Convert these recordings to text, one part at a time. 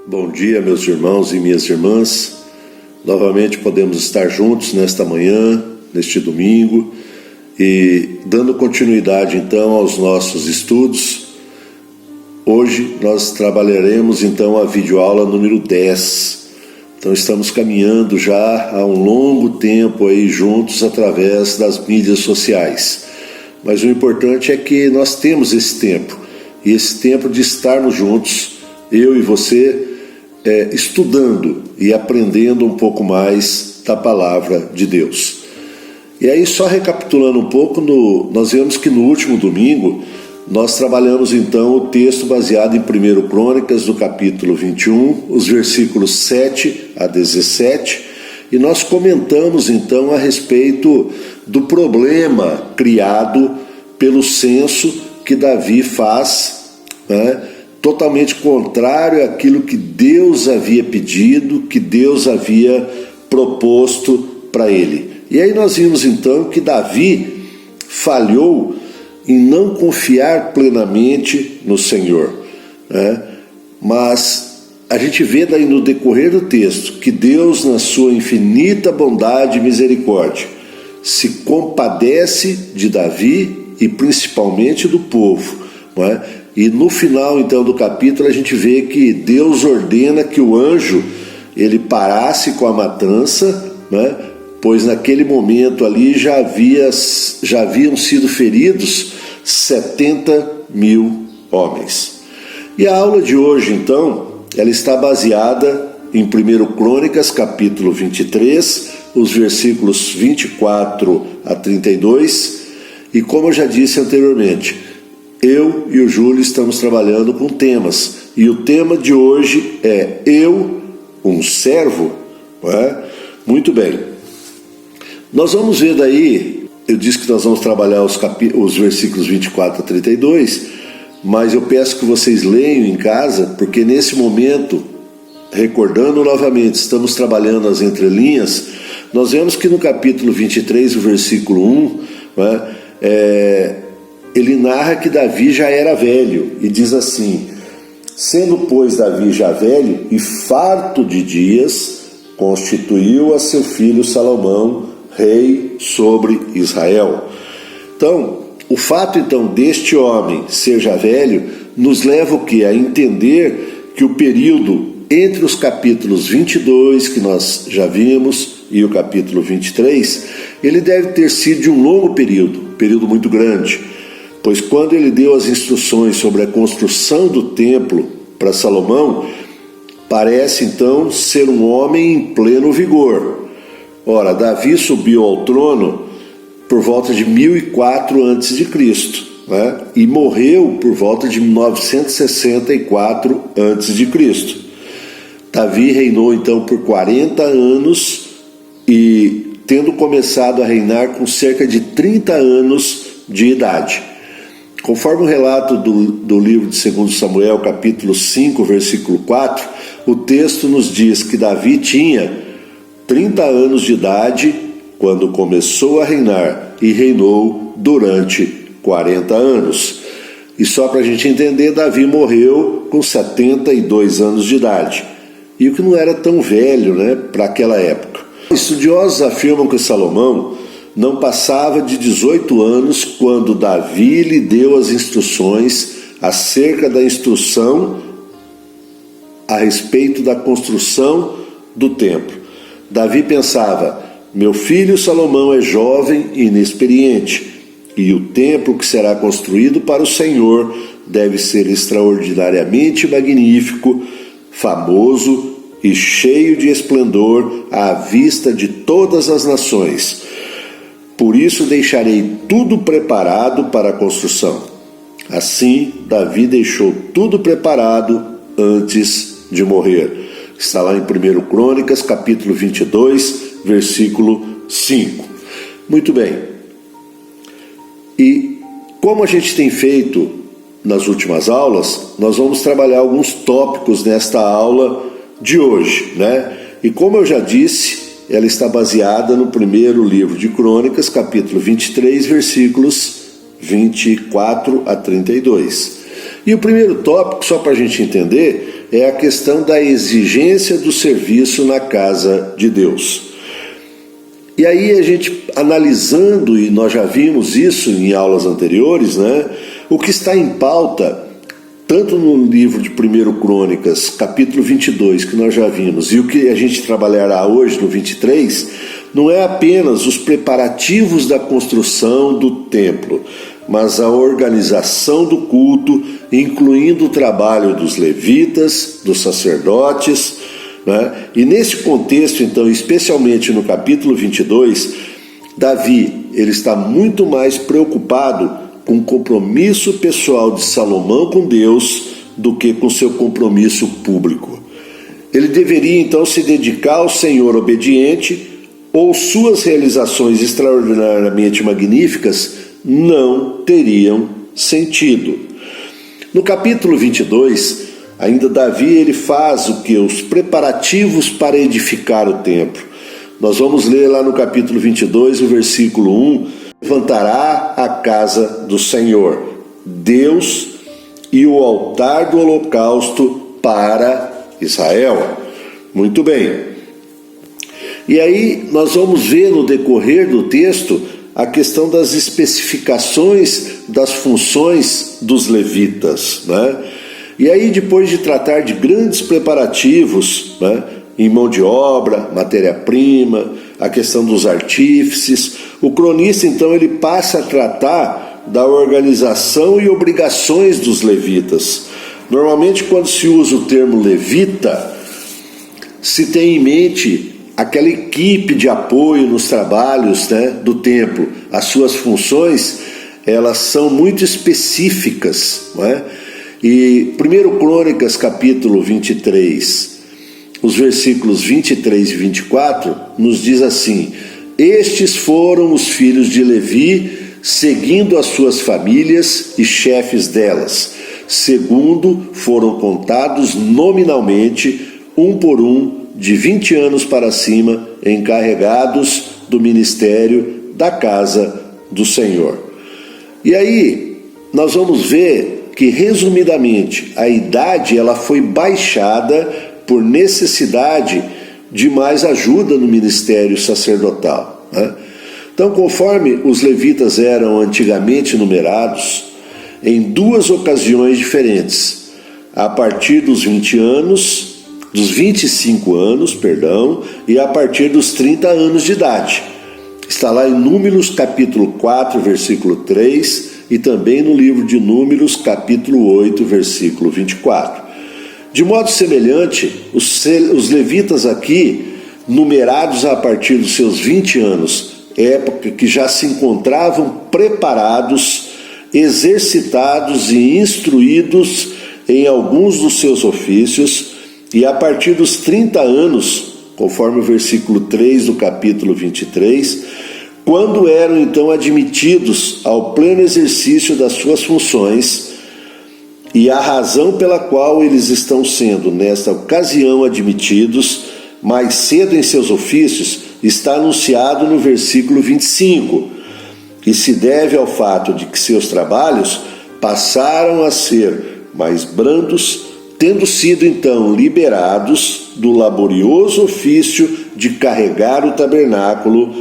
Bom dia, meus irmãos e minhas irmãs. Novamente podemos estar juntos nesta manhã, neste domingo, e dando continuidade então aos nossos estudos. Hoje nós trabalharemos então a videoaula número 10. Então estamos caminhando já há um longo tempo aí juntos através das mídias sociais. Mas o importante é que nós temos esse tempo, e esse tempo de estarmos juntos, eu e você, estudando e aprendendo um pouco mais da palavra de Deus. E aí, só recapitulando um pouco, nós vemos que no último domingo nós trabalhamos então o texto baseado em 1 Crônicas, no capítulo 21, os versículos 7 a 17, e nós comentamos então a respeito do problema criado pelo censo que Davi faz, totalmente contrário àquilo que Deus havia pedido, que Deus havia proposto para ele. E aí nós vimos então que Davi falhou em não confiar plenamente no Senhor, Mas a gente vê daí no decorrer do texto que Deus, na sua infinita bondade e misericórdia, se compadece de Davi e principalmente do povo, E no final então do capítulo a gente vê que Deus ordena que o anjo ele parasse com a matança, pois naquele momento ali já haviam sido feridos 70.000 homens. E a aula de hoje então, ela está baseada em 1 Crônicas, capítulo 23, os versículos 24 a 32, e como eu já disse anteriormente, eu e o Júlio estamos trabalhando com temas, e o tema de hoje é eu, um servo, Muito bem. Nós vamos ver daí, eu disse que nós vamos trabalhar os versículos 24 a 32, mas eu peço que vocês leiam em casa, porque nesse momento, recordando novamente, estamos trabalhando as entrelinhas. Nós vemos que no capítulo 23, o versículo 1, ele narra que Davi já era velho, e diz assim: sendo, pois, Davi já velho e farto de dias, constituiu a seu filho Salomão rei sobre Israel. Então, o fato então deste homem ser já velho nos leva o quê? A entender que o período entre os capítulos 22, que nós já vimos, e o capítulo 23, ele deve ter sido de um longo período muito grande, pois quando ele deu as instruções sobre a construção do templo para Salomão, parece então ser um homem em pleno vigor. Ora, Davi subiu ao trono por volta de 1004 a.C., e morreu por volta de 964 a.C. Davi reinou então por 40 anos e tendo começado a reinar com cerca de 30 anos de idade. Conforme o relato do livro de 2 Samuel, capítulo 5, versículo 4, o texto nos diz que Davi tinha 30 anos de idade quando começou a reinar e reinou durante 40 anos. E só para a gente entender, Davi morreu com 72 anos de idade, e o que não era tão velho, para aquela época. Estudiosos afirmam que Salomão não passava de 18 anos quando Davi lhe deu as instruções acerca da instrução a respeito da construção do templo. Davi pensava: meu filho Salomão é jovem e inexperiente, e o templo que será construído para o Senhor deve ser extraordinariamente magnífico, famoso e cheio de esplendor à vista de todas as nações. Por isso deixarei tudo preparado para a construção. Assim, Davi deixou tudo preparado antes de morrer. Está lá em 1 Crônicas, capítulo 22, versículo 5. Muito bem. E como a gente tem feito nas últimas aulas, nós vamos trabalhar alguns tópicos nesta aula de hoje, E como eu já disse, ela está baseada no primeiro livro de Crônicas, capítulo 23, versículos 24 a 32. E o primeiro tópico, só para a gente entender, é a questão da exigência do serviço na casa de Deus. E aí a gente analisando, e nós já vimos isso em aulas anteriores, né, o que está em pauta, tanto no livro de 1 Crônicas, capítulo 22, que nós já vimos, e o que a gente trabalhará hoje no 23, não é apenas os preparativos da construção do templo, mas a organização do culto, incluindo o trabalho dos levitas, dos sacerdotes, né? E nesse contexto, então, especialmente no capítulo 22, Davi ele está muito mais preocupado com o compromisso pessoal de Salomão com Deus do que com seu compromisso público. Ele deveria, então, se dedicar ao Senhor obediente, ou suas realizações extraordinariamente magníficas não teriam sentido. No capítulo 22, ainda Davi ele faz o que? Os preparativos para edificar o templo. Nós vamos ler lá no capítulo 22, o versículo 1, levantará a casa do Senhor, Deus, e o altar do holocausto para Israel. Muito bem. E aí nós vamos ver no decorrer do texto a questão das especificações das funções dos levitas, né? E aí, depois de tratar de grandes preparativos, né, em mão de obra, matéria-prima, a questão dos artífices, o cronista, então, ele passa a tratar da organização e obrigações dos levitas. Normalmente, quando se usa o termo levita, se tem em mente aquela equipe de apoio nos trabalhos, né, do templo. As suas funções, elas são muito específicas, não é? E 1 Crônicas, capítulo 23, os versículos 23 e 24, nos diz assim: estes foram os filhos de Levi, seguindo as suas famílias e chefes delas, segundo foram contados nominalmente, um por um, de 20 anos para cima, encarregados do ministério da casa do Senhor. E aí, nós vamos ver que, resumidamente, a idade ela foi baixada por necessidade de mais ajuda no ministério sacerdotal, né? Então, conforme os levitas eram antigamente numerados, em duas ocasiões diferentes, a partir dos 20 anos, dos 25 anos, e a partir dos 30 anos de idade. Está lá em Números, capítulo 4, versículo 3, e também no livro de Números, capítulo 8, versículo 24. De modo semelhante, os levitas aqui, numerados a partir dos seus 20 anos, época que já se encontravam preparados, exercitados e instruídos em alguns dos seus ofícios, e a partir dos 30 anos, conforme o versículo 3 do capítulo 23, quando eram então admitidos ao pleno exercício das suas funções, e a razão pela qual eles estão sendo, nesta ocasião, admitidos mais cedo em seus ofícios, está anunciado no versículo 25, e se deve ao fato de que seus trabalhos passaram a ser mais brandos, tendo sido então liberados do laborioso ofício de carregar o tabernáculo.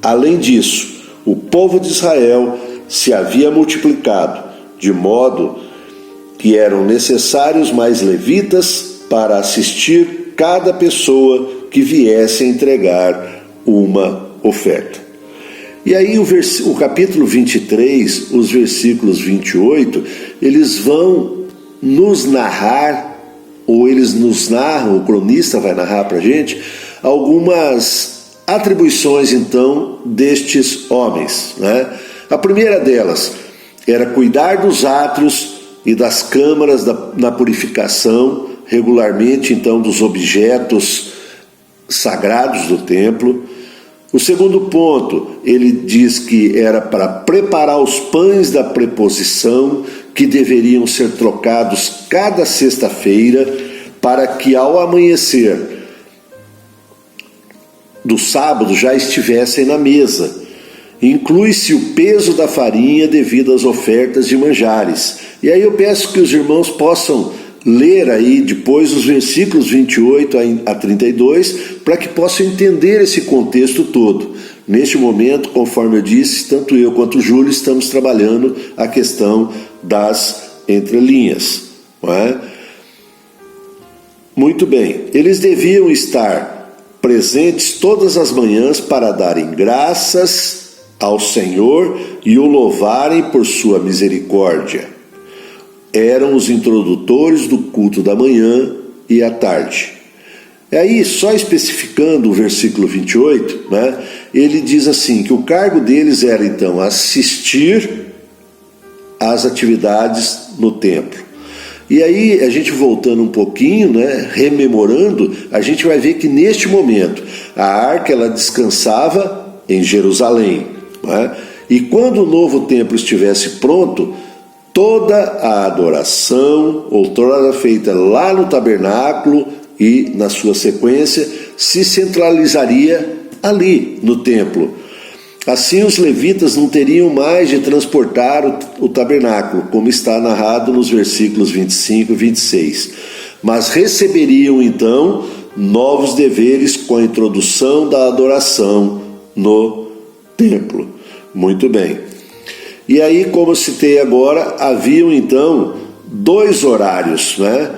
Além disso, o povo de Israel se havia multiplicado, de modo que eram necessários mais levitas para assistir cada pessoa que viesse a entregar uma oferta. E aí o capítulo 23, os versículos 28, eles vão nos narrar, ou eles nos narram, o cronista vai narrar para a gente, algumas atribuições então destes homens, né? A primeira delas era cuidar dos átrios e das câmaras na purificação, regularmente então dos objetos sagrados do templo. O segundo ponto, ele diz que era para preparar os pães da preposição, que deveriam ser trocados cada sexta-feira, para que ao amanhecer do sábado já estivessem na mesa. Inclui-se o peso da farinha devido às ofertas de manjares. E aí eu peço que os irmãos possam ler aí depois os versículos 28 a 32, para que possam entender esse contexto todo. Neste momento, conforme eu disse, tanto eu quanto o Júlio estamos trabalhando a questão das entrelinhas, não é? Muito bem, eles deviam estar presentes todas as manhãs para darem graças ao Senhor e o louvarem por sua misericórdia. Eram os introdutores do culto da manhã e à tarde. E aí, só especificando o versículo 28, né, ele diz assim, que o cargo deles era então assistir às atividades no templo. E aí, a gente voltando um pouquinho, né, rememorando, a gente vai ver que neste momento, a arca ela descansava em Jerusalém, né, e quando o novo templo estivesse pronto, toda a adoração, outrora feita lá no tabernáculo e na sua sequência, se centralizaria ali no templo. Assim os levitas não teriam mais de transportar o tabernáculo, como está narrado nos versículos 25 e 26, mas receberiam então novos deveres com a introdução da adoração no templo. Muito bem. E aí, como eu citei agora, haviam então 2 horários, né,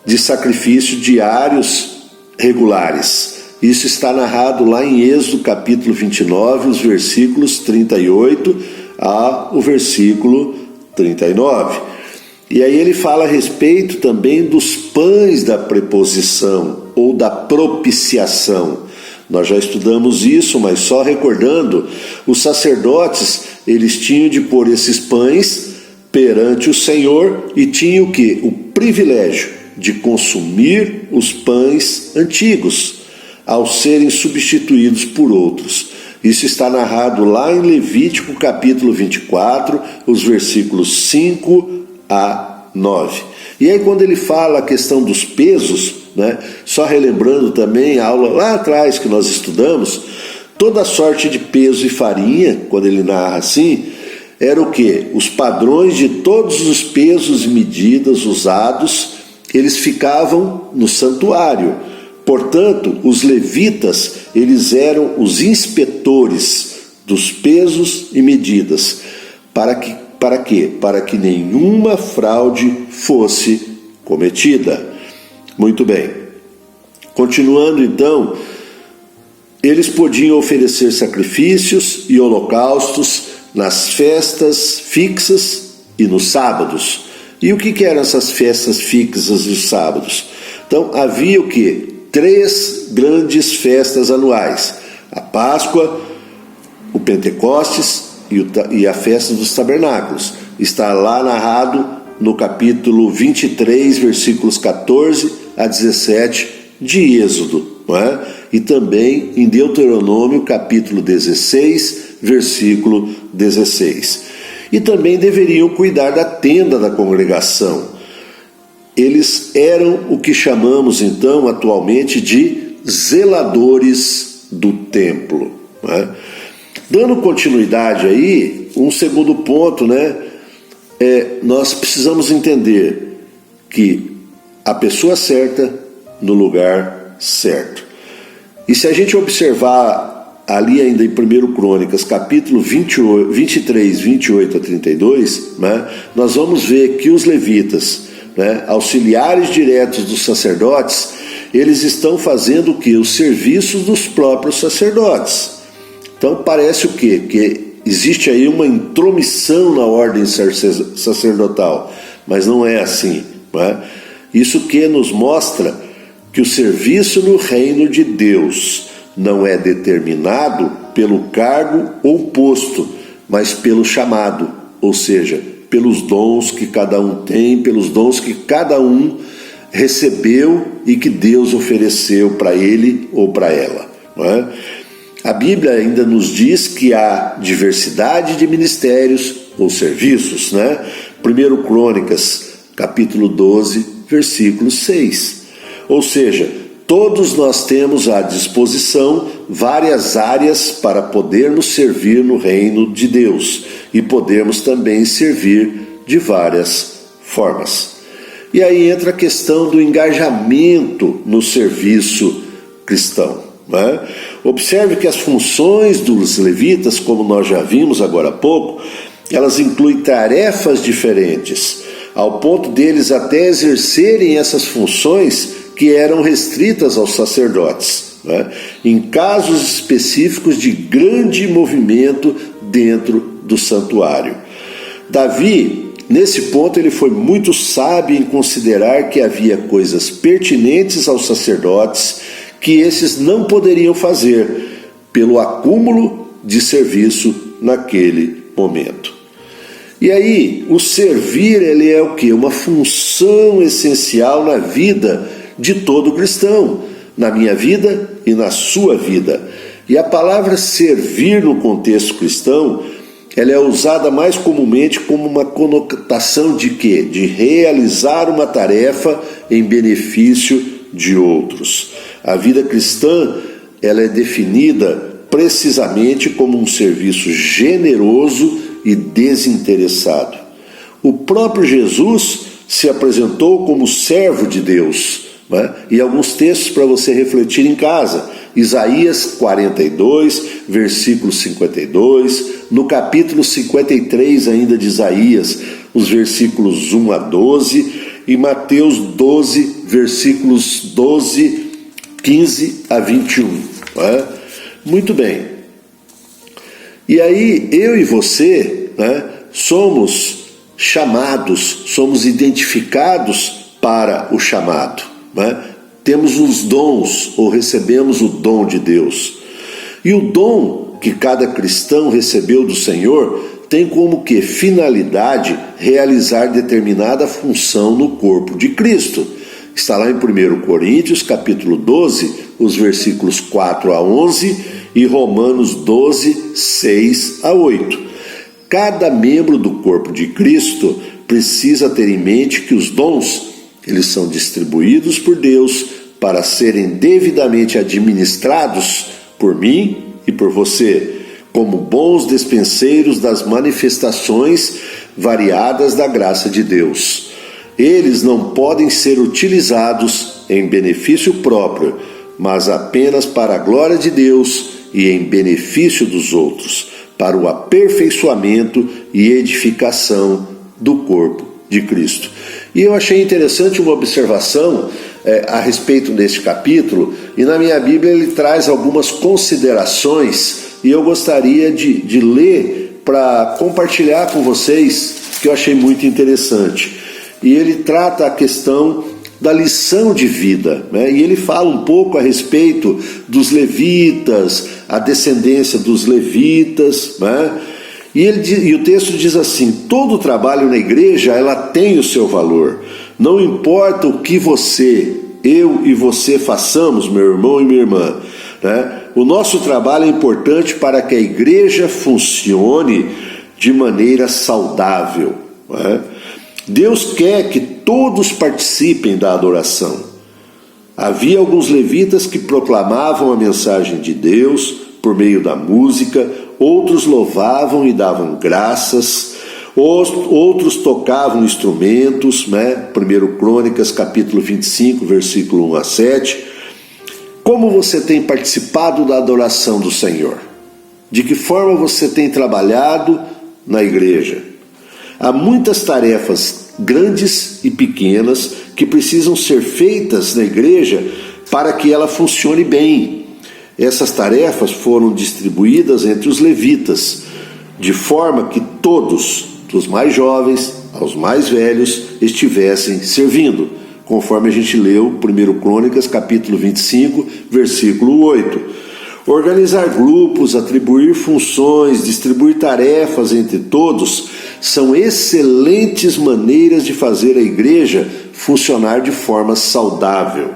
de sacrifício diários regulares. Isso está narrado lá em Êxodo capítulo 29, os versículos 38 ao versículo 39. E aí ele fala a respeito também dos pães da preposição ou da propiciação. Nós já estudamos isso, mas só recordando, os sacerdotes, eles tinham de pôr esses pães perante o Senhor e tinham o quê? O privilégio de consumir os pães antigos, ao serem substituídos por outros. Isso está narrado lá em Levítico capítulo 24, os versículos 5 a 9. E aí quando ele fala a questão dos pesos, né, só relembrando também a aula lá atrás que nós estudamos, toda sorte de peso e farinha, quando ele narra assim, era o quê? Os padrões de todos os pesos e medidas usados, eles ficavam no santuário. Portanto, os levitas, eles eram os inspetores dos pesos e medidas. Para quê? Para que nenhuma fraude fosse cometida. Muito bem. Continuando então, eles podiam oferecer sacrifícios e holocaustos nas festas fixas e nos sábados. E o que eram essas festas fixas e os sábados? Então, havia o quê? 3 grandes festas anuais: a Páscoa, o Pentecostes e a festa dos tabernáculos. Está lá narrado no capítulo 23, versículos 14 a 17 de Êxodo, não é? E também em Deuteronômio, capítulo 16, versículo 16. E também deveriam cuidar da tenda da congregação. Eles eram o que chamamos então atualmente de zeladores do templo, né? Dando continuidade aí, um segundo ponto, né? Nós precisamos entender que a pessoa certa no lugar certo. E se a gente observar ali ainda em 1 Crônicas, capítulo 23, 28 a 32, né, nós vamos ver que os levitas, né, auxiliares diretos dos sacerdotes, eles estão fazendo o que? Os serviços dos próprios sacerdotes. Então parece o quê? Que existe aí uma intromissão na ordem sacerdotal, mas não é assim, né? Isso que nos mostra que o serviço no reino de Deus não é determinado pelo cargo ou posto, mas pelo chamado, ou seja, pelos dons que cada um tem, pelos dons que cada um recebeu e que Deus ofereceu para ele ou para ela, não é? A Bíblia ainda nos diz que há diversidade de ministérios ou serviços, né? 1 Crônicas, capítulo 12, versículo 6. Ou seja, todos nós temos à disposição várias áreas para podermos servir no reino de Deus e podermos também servir de várias formas. E aí entra a questão do engajamento no serviço cristão, né? Observe que as funções dos levitas, como nós já vimos agora há pouco, elas incluem tarefas diferentes, ao ponto deles até exercerem essas funções que eram restritas aos sacerdotes, né? Em casos específicos de grande movimento dentro do santuário. Davi, nesse ponto, ele foi muito sábio em considerar que havia coisas pertinentes aos sacerdotes que esses não poderiam fazer pelo acúmulo de serviço naquele momento. E aí, o servir, ele é o quê? Uma função essencial na vida de todo cristão, na minha vida e na sua vida. E a palavra servir no contexto cristão, ela é usada mais comumente como uma conotação de quê? De realizar uma tarefa em benefício de outros. A vida cristã, ela é definida precisamente como um serviço generoso e desinteressado. O próprio Jesus se apresentou como servo de Deus, né? E alguns textos para você refletir em casa. Isaías 42, versículo 52, no capítulo 53 ainda de Isaías, os versículos 1 a 12, e Mateus 12, versículos 12, 15 a 21. Né? Muito bem. E aí, eu e você, né, somos chamados, somos identificados para o chamado, né? Temos os dons, ou recebemos o dom de Deus. E o dom que cada cristão recebeu do Senhor tem como que finalidade realizar determinada função no corpo de Cristo. Está lá em 1 Coríntios, capítulo 12, os versículos 4 a 11 e Romanos 12, 6 a 8. Cada membro do corpo de Cristo precisa ter em mente que os dons, eles são distribuídos por Deus para serem devidamente administrados por mim e por você, como bons despenseiros das manifestações variadas da graça de Deus. Eles não podem ser utilizados em benefício próprio, mas apenas para a glória de Deus e em benefício dos outros, para o aperfeiçoamento e edificação do corpo de Cristo. E eu achei interessante uma observação a respeito deste capítulo, e na minha Bíblia ele traz algumas considerações, e eu gostaria de ler para compartilhar com vocês, que eu achei muito interessante. E ele trata a questão da lição de vida, né? E ele fala um pouco a respeito dos levitas, a descendência dos levitas, né? E o texto diz assim: todo trabalho na igreja, ela tem o seu valor. Não importa o que eu e você façamos, meu irmão e minha irmã, né? O nosso trabalho é importante para que a igreja funcione de maneira saudável, né? Deus quer que todos participem da adoração. Havia alguns levitas que proclamavam a mensagem de Deus por meio da música, outros louvavam e davam graças, outros tocavam instrumentos, né? 1 Crônicas, capítulo 25, versículo 1 a 7. Como você tem participado da adoração do Senhor? De que forma você tem trabalhado na igreja? Há muitas tarefas grandes e pequenas que precisam ser feitas na igreja para que ela funcione bem. Essas tarefas foram distribuídas entre os levitas, de forma que todos, dos mais jovens aos mais velhos, estivessem servindo, conforme a gente leu 1 Crônicas, capítulo 25, versículo 8. Organizar grupos, atribuir funções, distribuir tarefas entre todos são excelentes maneiras de fazer a igreja funcionar de forma saudável.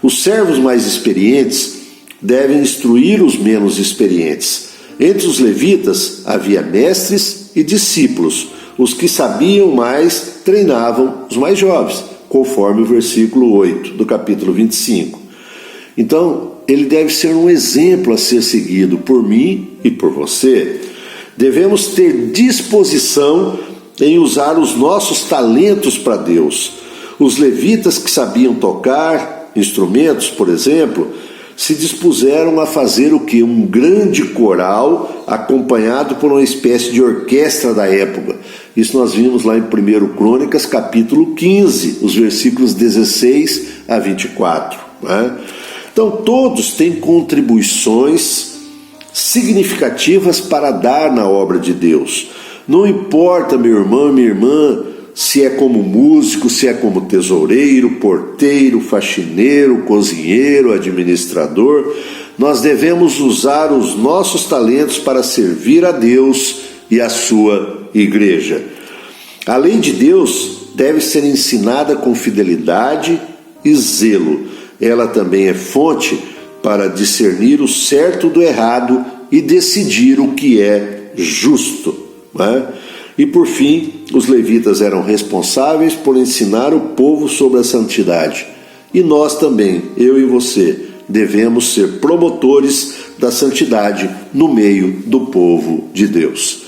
Os servos mais experientes devem instruir os menos experientes. Entre os levitas havia mestres e discípulos. Os que sabiam mais treinavam os mais jovens, conforme o versículo 8 do capítulo 25. Então, ele deve ser um exemplo a ser seguido por mim e por você. Devemos ter disposição em usar os nossos talentos para Deus. Os levitas que sabiam tocar instrumentos, por exemplo, se dispuseram a fazer o que? Um grande coral acompanhado por uma espécie de orquestra da época. Isso nós vimos lá em 1 Crônicas, capítulo 15, os versículos 16 a 24. Né? Então todos têm contribuições significativas para dar na obra de Deus. Não importa, meu irmão e minha irmã, se é como músico, se é como tesoureiro, porteiro, faxineiro, cozinheiro, administrador, nós devemos usar os nossos talentos para servir a Deus e a sua igreja. A lei de Deus deve ser ensinada com fidelidade e zelo. Ela também é fonte para discernir o certo do errado e decidir o que é justo, né? E por fim, os levitas eram responsáveis por ensinar o povo sobre a santidade. E nós também, eu e você, devemos ser promotores da santidade no meio do povo de Deus.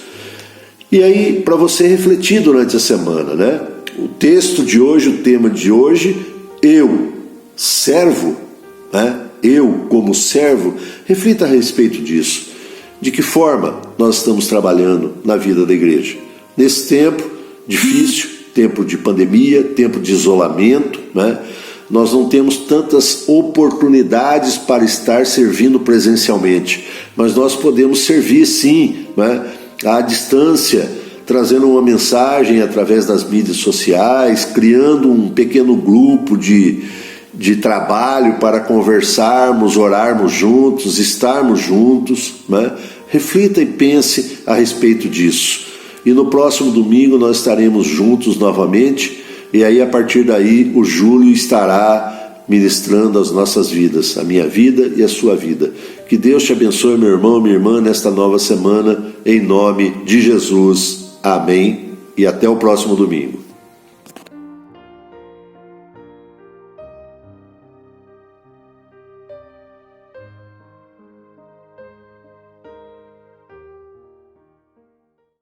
E aí, para você refletir durante a semana, né? O texto de hoje, o tema de hoje, eu, servo, né? Eu como servo, reflita a respeito disso. De que forma nós estamos trabalhando na vida da igreja? Nesse tempo difícil, tempo de pandemia, tempo de isolamento, né? Nós não temos tantas oportunidades para estar servindo presencialmente, mas nós podemos servir sim, né? À distância, trazendo uma mensagem através das mídias sociais, criando um pequeno grupo de trabalho para conversarmos, orarmos juntos, estarmos juntos, né? Reflita e pense a respeito disso. E no próximo domingo nós estaremos juntos novamente, e aí a partir daí o Júlio estará ministrando as nossas vidas, a minha vida e a sua vida. Que Deus te abençoe, meu irmão, minha irmã, nesta nova semana, em nome de Jesus. Amém. E até o próximo domingo.